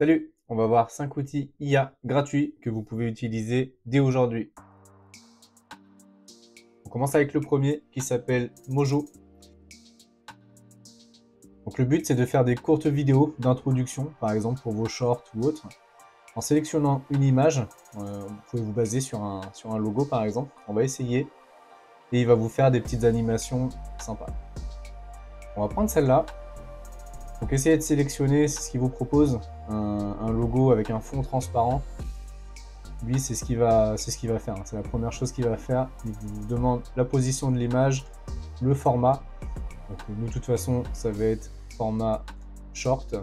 Salut, on va voir 5 outils IA gratuits que vous pouvez utiliser dès aujourd'hui. On commence avec le premier qui s'appelle Mojo. Donc le but c'est de faire des courtes vidéos d'introduction, par exemple pour vos shorts ou autres. En sélectionnant une image, vous pouvez vous baser sur un logo par exemple. On va essayer et il va vous faire des petites animations sympas. On va prendre celle-là. Donc essayez de sélectionner, c'est ce qu'il vous propose, un logo avec un fond transparent. Lui, c'est ce qu'il va faire. C'est la première chose qu'il va faire. Il vous demande la position de l'image, le format. Donc, nous, de toute façon, ça va être format short.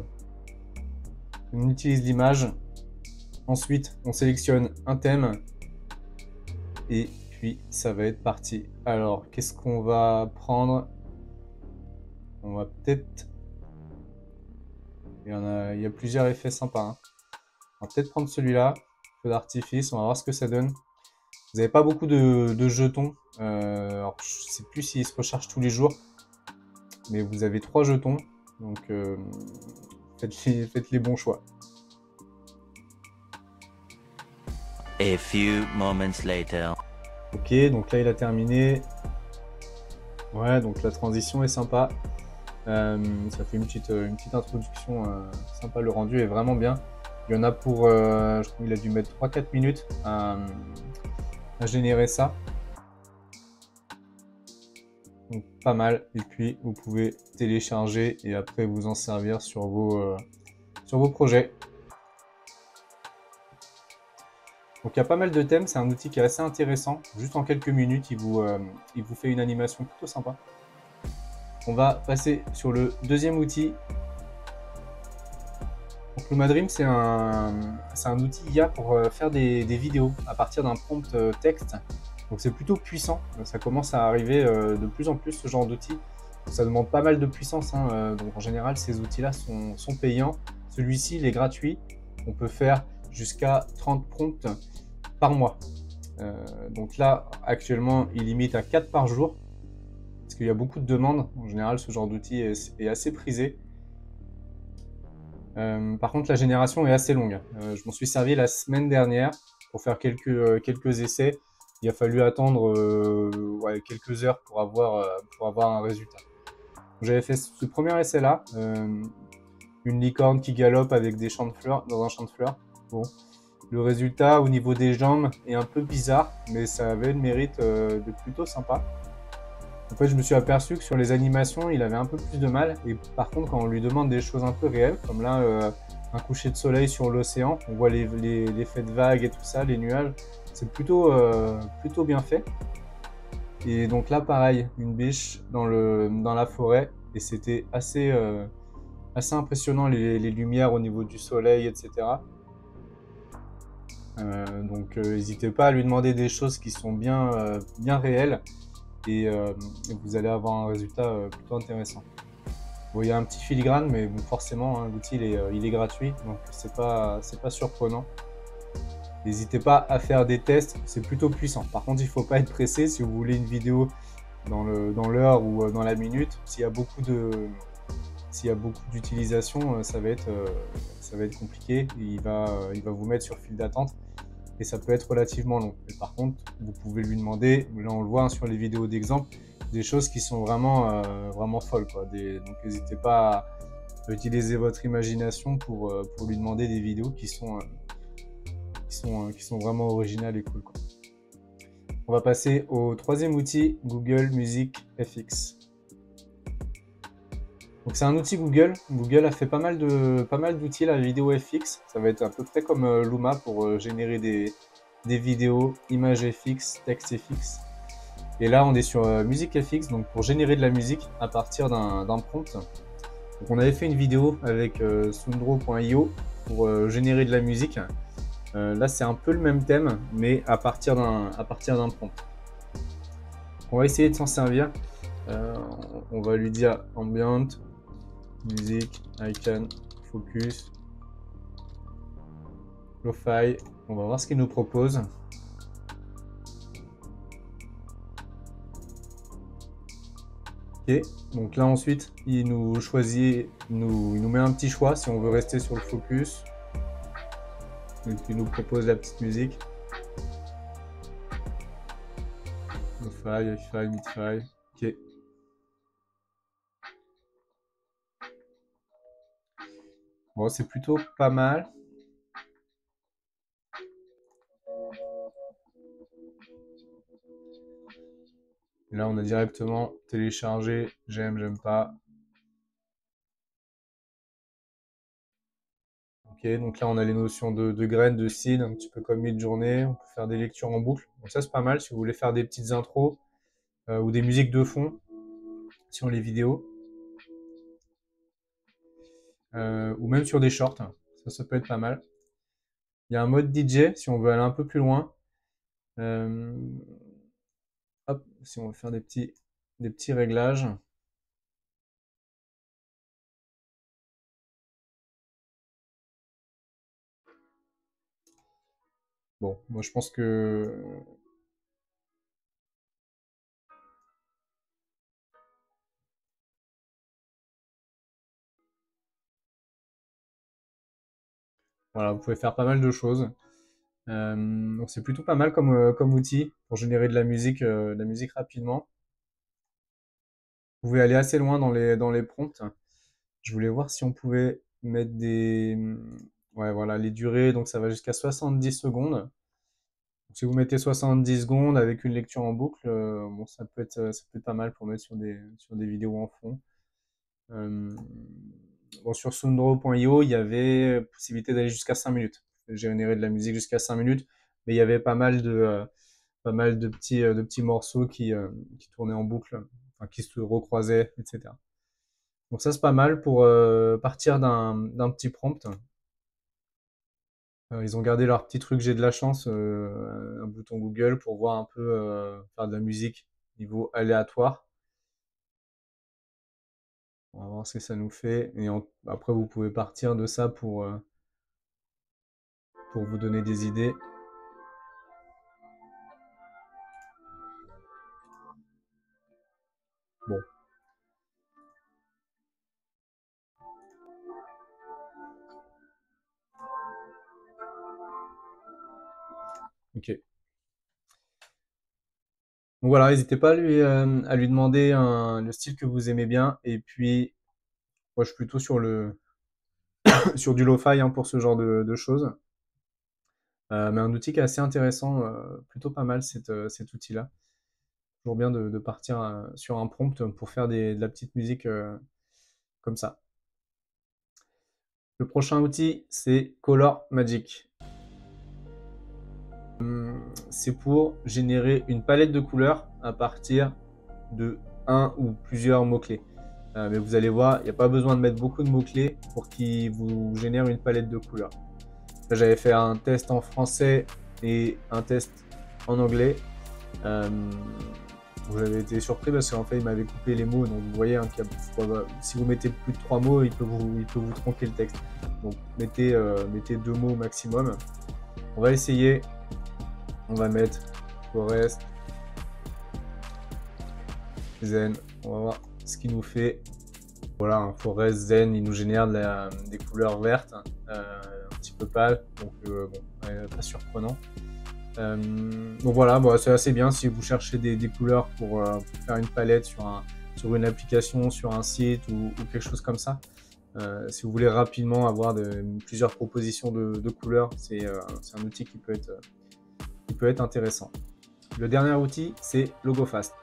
On utilise l'image. Ensuite, on sélectionne un thème. Et puis, ça va être parti. Alors, qu'est-ce qu'on va prendre? On va peut-être... Il y a plusieurs effets sympas. Hein. On va peut-être prendre celui-là. Feu d'artifice. On va voir ce que ça donne. Vous n'avez pas beaucoup de jetons. Alors, je ne sais plus s'ils se rechargent tous les jours. Mais vous avez 3 jetons. Donc, faites les bons choix. A few moments later. Ok, donc là, il a terminé. Ouais, donc la transition est sympa. Ça fait une petite introduction sympa. Le rendu est vraiment bien. Il y en a pour... je crois qu'il a dû mettre 3-4 minutes à générer ça. Donc pas mal. Et puis vous pouvez télécharger et après vous en servir sur vos projets. Donc il y a pas mal de thèmes. C'est un outil qui est assez intéressant. Juste en quelques minutes, il vous fait une animation plutôt sympa. On va passer sur le deuxième outil. Donc Lumadream, c'est un outil IA pour faire des vidéos à partir d'un prompt texte. Donc c'est plutôt puissant. Ça commence à arriver de plus en plus ce genre d'outils. Ça demande pas mal de puissance. Hein. Donc en général, ces outils-là sont payants. Celui-ci, il est gratuit. On peut faire jusqu'à 30 prompts par mois. Donc là, actuellement, il limite à 4 par jour. Parce qu'il y a beaucoup de demandes. En général, ce genre d'outil est assez prisé. Par contre, la génération est assez longue. Je m'en suis servi la semaine dernière pour faire quelques essais. Il a fallu attendre quelques heures pour avoir un résultat. J'avais fait ce premier essai-là, une licorne qui galope avec des champs de fleurs, dans un champ de fleurs. Bon. Le résultat au niveau des jambes est un peu bizarre, mais ça avait le mérite de plutôt sympa. En fait, je me suis aperçu que sur les animations, il avait un peu plus de mal. Et par contre, quand on lui demande des choses un peu réelles, comme là, un coucher de soleil sur l'océan, on voit l'effet de vagues et tout ça, les nuages, c'est plutôt bien fait. Et donc là, pareil, une biche dans la forêt, et c'était assez impressionnant, les lumières au niveau du soleil, etc. Donc, n'hésitez pas à lui demander des choses qui sont bien réelles. Et vous allez avoir un résultat plutôt intéressant. Bon, il y a un petit filigrane, mais bon, forcément, hein, l'outil il est gratuit, donc c'est pas surprenant. N'hésitez pas à faire des tests, c'est plutôt puissant. Par contre, il ne faut pas être pressé si vous voulez une vidéo dans l'heure ou dans la minute. S'il y a beaucoup d'utilisation, ça va être compliqué. Il va vous mettre sur file d'attente. Et ça peut être relativement long. Et par contre, vous pouvez lui demander, là on le voit hein, sur les vidéos d'exemple, des choses qui sont vraiment folles. Quoi. Donc n'hésitez pas à utiliser votre imagination pour lui demander des vidéos qui sont vraiment originales et cool. Quoi. On va passer au troisième outil, Google Music FX. Donc c'est un outil Google. Google a fait pas mal d'outils la vidéo FX. Ça va être à peu près comme Luma pour générer des vidéos, images FX, texte FX. Et là on est sur Music FX, donc pour générer de la musique à partir d'un prompt. Donc on avait fait une vidéo avec Soundro.io pour générer de la musique. Là c'est un peu le même thème, mais à partir d'un prompt. On va essayer de s'en servir. On va lui dire ambient, music, icon, focus, lo-fi. On va voir ce qu'il nous propose. Ok, donc là ensuite, il nous choisit, il nous met un petit choix si on veut rester sur le focus qui nous propose la petite musique. Lo-fi, hi-fi, mid-fi. Ok. Bon, c'est plutôt pas mal. Et là, on a directement téléchargé, j'aime, j'aime pas. Ok, donc là, on a les notions de graines, de seed, un petit peu comme mid-journée. On peut faire des lectures en boucle. Donc ça, c'est pas mal si vous voulez faire des petites intros ou des musiques de fond sur les vidéos. Ou même sur des shorts. Ça peut être pas mal. Il y a un mode DJ si on veut aller un peu plus loin. Hop, si on veut faire des petits réglages. Bon, moi je pense que voilà, vous pouvez faire pas mal de choses. Donc c'est plutôt pas mal comme outil pour générer de la musique rapidement. Vous pouvez aller assez loin dans les prompts. Je voulais voir si on pouvait mettre ouais, voilà, les durées, donc ça va jusqu'à 70 secondes. Donc, si vous mettez 70 secondes avec une lecture en boucle, bon, ça peut être pas mal pour mettre sur des vidéos en fond. Bon, sur Sounddraw.io, il y avait possibilité d'aller jusqu'à 5 minutes. Générer de la musique jusqu'à 5 minutes, mais il y avait pas mal de petits morceaux qui tournaient en boucle, enfin, qui se recroisaient, etc. Donc ça, c'est pas mal pour partir d'un petit prompt. Ils ont gardé leur petit truc j'ai de la chance, un bouton Google pour voir un peu faire de la musique niveau aléatoire. On va voir ce que ça nous fait. Et après, vous pouvez partir de ça pour vous donner des idées. Bon. Ok. Donc voilà, n'hésitez pas à lui demander le style que vous aimez bien. Et puis, moi, je suis plutôt sur du lo-fi hein, pour ce genre de choses. Mais un outil qui est assez intéressant, plutôt pas mal cet outil-là. Toujours bien de partir sur un prompt pour faire de la petite musique comme ça. Le prochain outil, c'est Color Magic. C'est pour générer une palette de couleurs à partir de un ou plusieurs mots-clés. Mais vous allez voir, il n'y a pas besoin de mettre beaucoup de mots-clés pour qu'il vous génère une palette de couleurs. Là, j'avais fait un test en français et un test en anglais. J'avais été surpris parce qu'en fait, il m'avait coupé les mots. Donc, vous voyez, hein, si vous mettez plus de 3 mots, il peut vous tronquer le texte. Donc, mettez 2 mots au maximum. On va essayer. On va mettre Forest, Zen. On va voir ce qu'il nous fait. Voilà, un Forest, Zen, il nous génère des couleurs vertes, un petit peu pâles. Donc, bon, pas surprenant. Donc voilà, bon, c'est assez bien si vous cherchez des couleurs pour faire une palette sur une application, sur un site ou quelque chose comme ça. Si vous voulez rapidement avoir plusieurs propositions de couleurs, c'est un outil qui peut être intéressant. Le dernier outil, c'est LogoFast.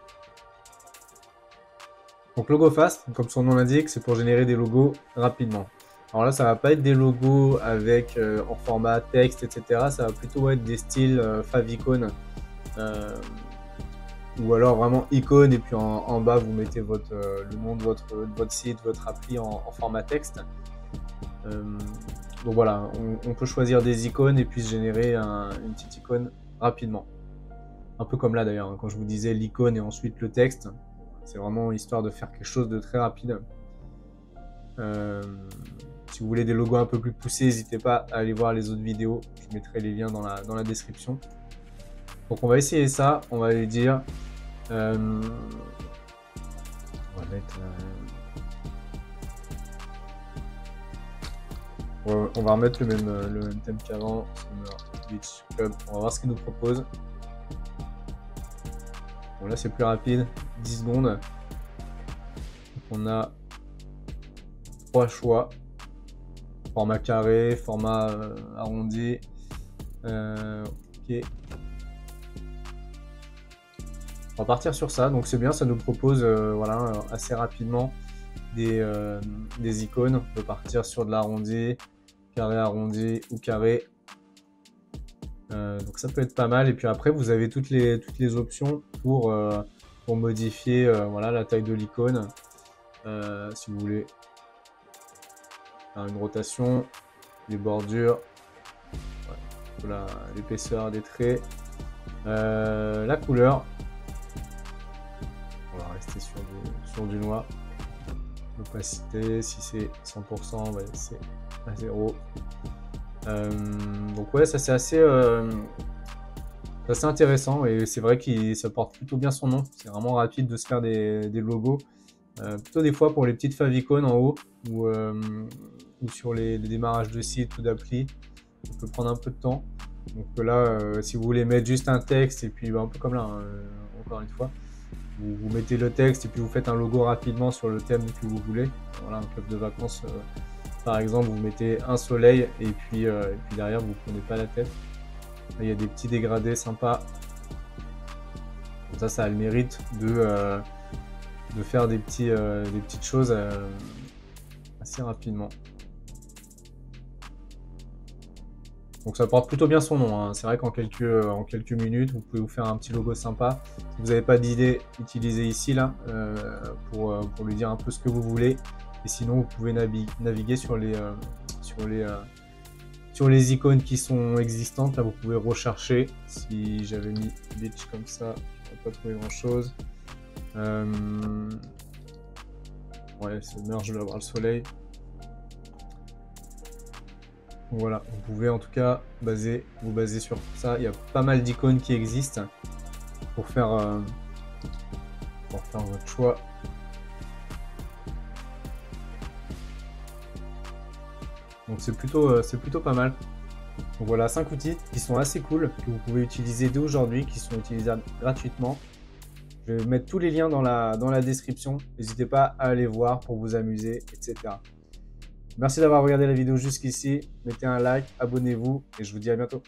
Donc LogoFast, comme son nom l'indique, c'est pour générer des logos rapidement. Alors là, ça va pas être des logos avec en format texte, etc. Ça va plutôt être des styles favicon ou alors vraiment icône et puis en bas vous mettez le nom de votre site, votre appli en format texte. Donc voilà, on peut choisir des icônes et puis générer une petite icône rapidement. Un peu comme là d'ailleurs, hein, quand je vous disais l'icône et ensuite le texte, c'est vraiment histoire de faire quelque chose de très rapide. Si vous voulez des logos un peu plus poussés, n'hésitez pas à aller voir les autres vidéos. Je mettrai les liens dans la description. Donc on va essayer ça. On va aller dire... on va mettre... On va remettre le même thème qu'avant. Beach Club. On va voir ce qu'il nous propose. Bon, là, c'est plus rapide. 10 secondes. Donc, on a 3 choix. Format carré, format arrondi. Ok. On va partir sur ça. Donc, c'est bien. Ça nous propose voilà, assez rapidement des icônes. On peut partir sur de l'arrondi, carré arrondi ou carré. Donc ça peut être pas mal. Et puis après, vous avez toutes les options pour modifier voilà, la taille de l'icône. Si vous voulez faire une rotation, les bordures, ouais, l'épaisseur des traits, la couleur. On va rester sur du noir. L'opacité, si c'est 100%, on va laisser à 0. Donc ouais, ça c'est assez intéressant et c'est vrai que ça porte plutôt bien son nom. C'est vraiment rapide de se faire des logos. Plutôt des fois pour les petites favicons en haut ou sur les démarrages de sites ou d'appli, ça peut prendre un peu de temps. Donc là, si vous voulez mettre juste un texte et puis un peu comme là, hein, encore une fois, vous mettez le texte et puis vous faites un logo rapidement sur le thème que vous voulez. Voilà, un club de vacances. Par exemple, vous mettez un soleil et puis derrière, vous ne prenez pas la tête. Là, il y a des petits dégradés sympas. Comme ça a le mérite de faire des petites choses assez rapidement. Donc ça porte plutôt bien son nom, hein. C'est vrai qu'en quelques minutes, vous pouvez vous faire un petit logo sympa. Si vous n'avez pas d'idée, utilisez ici là pour lui dire un peu ce que vous voulez. Et sinon, vous pouvez naviguer sur les icônes qui sont existantes. Là, vous pouvez rechercher. Si j'avais mis beach comme ça, je n'aurais pas trouvé grand chose. Ouais, c'est merge, je dois avoir le soleil. Voilà, vous pouvez en tout cas vous baser sur ça. Il y a pas mal d'icônes qui existent pour faire votre choix. Donc c'est plutôt pas mal. Donc voilà, 5 outils qui sont assez cool, que vous pouvez utiliser dès aujourd'hui, qui sont utilisables gratuitement. Je vais mettre tous les liens dans la description. N'hésitez pas à aller voir pour vous amuser, etc. Merci d'avoir regardé la vidéo jusqu'ici. Mettez un like, abonnez-vous et je vous dis à bientôt.